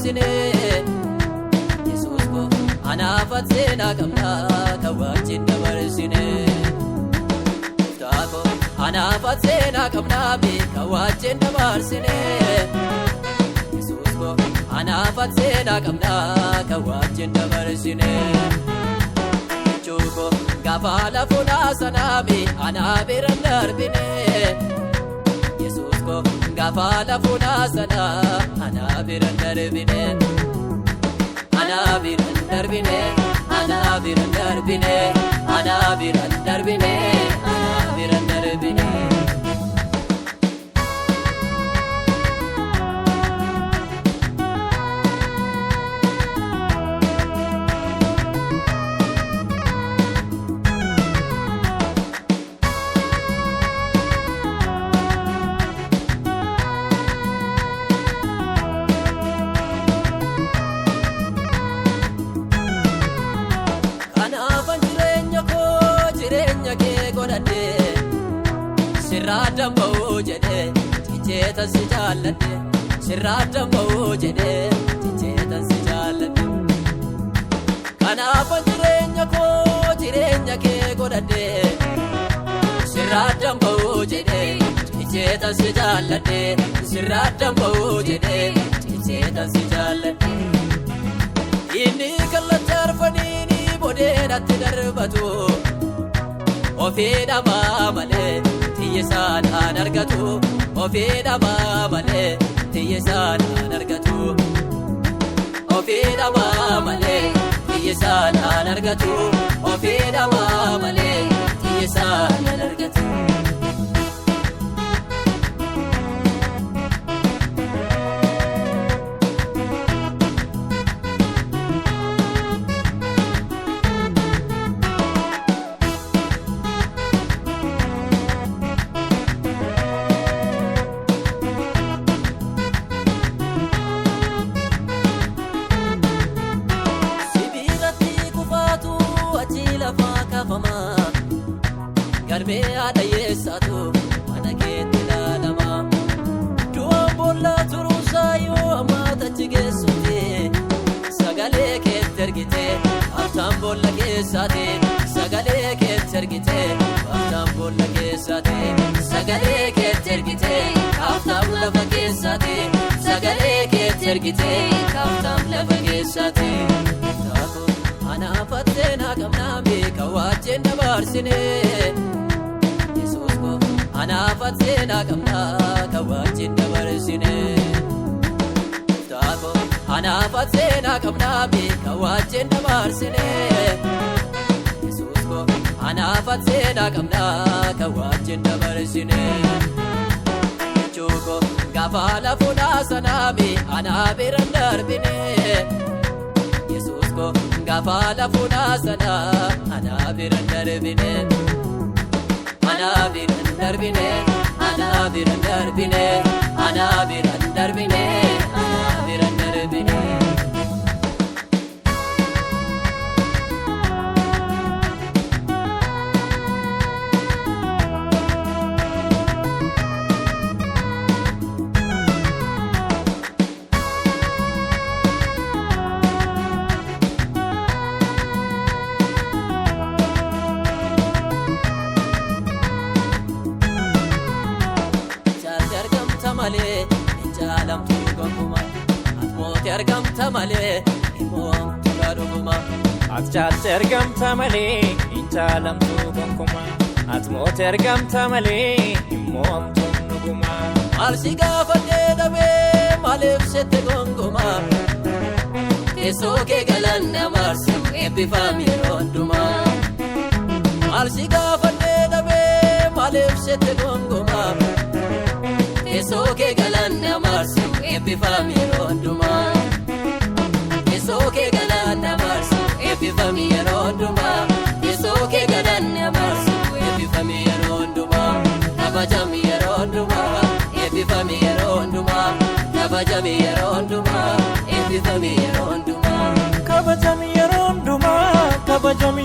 dabarsine Yesuus ko anaafat seenaa qabna kan wajjin dabarsine Taako anaafat seenaa qabna kan wajjin dabarsine Yesuus ko anaafat seenaa qabna kan wajjin dabarsine Chuko gaafa lafuudhaa sanaami anaa biran darbine Yesuus ko gaafa lafuudhaa sanaa anaa biran darbine Anaa biran darbine anaa biran darbine anaa biran darbine anaa biran darbine Sirraadhaan ba'uu jedhee jijjeetan si jaalladhe Sirraadhaan ba'uu jedhee jijjeetan si jaalladhe Kanaafan jireenya koo jireenya kee godhadhe Sirraadhaan ba'uu jedhee jijjeetan si jaalladhe Sirraadhaan ba'uu jedhee jijjeetan si jaalladhe Inni kallacha arfaniini boodeenatti darbatu Ofii dhamaa malee Tiyyeesaan argatu ofii dhamaa malee tiyyeesaan argatu ofii dhamaa malee tiyyeesaan argatu ofii dhamaa malee tiyyeesaan argatu Garbee haadha yeessaatu mana keetti ilaalama Du'aan boolla turuusaa yoo ammaata achi geessuuti Sagalee keetti ergite aftaan boolla keessaati Sagalee keetti ergite aftaan boolla keessaati Sagalee keetti ergite aftaan lafa keessaati Sagalee keetti ergite aftaan lafa keessaati Taako anaafat seenaa qabnaa beeka wajjin dabarsine Anaafat seenaa qabna kan wajjin dabarsine Taako anaafat seenaa qabna kan wajjin dabarsine Yesuus ko anaafat seenaa qabna kan wajjin dabarsine Chuko gaafa lafuudhaa sanaami anaa biran darbine Yesuus ko gaafa lafuudhaa sanaa anaa biran darbine Anaa biran darbine anaa biran darbine anaa biran darbine anaa biran darbine Malee injaalamtu gonguma atmooti argamta malee imoomtu gadhuguma Atjaalte argamta malee injaalamtu gonguma atmooti argamta malee imoomtu nuguma Maal si gaafadhee dhabee maaliif sette gonguma Teessoo kee galanna marsu eebbifame yeroo hundumaa Maal si gaafadhee dhabee maaliif sette gonguma Teessoo kee galanna marsu eebbifame yeroo hundumaa Teessoo kee galanna marsu eebbifame yeroo hundumaa Teessoo kee galanna marsu eebbifame yeroo hundumaa Kabajame yeroo hundumaa eebbifame yeroo hundumaa Kabajame yeroo hundumaa eebbifame yeroo hundumaa Kabajame yeroo hundumaa kabajame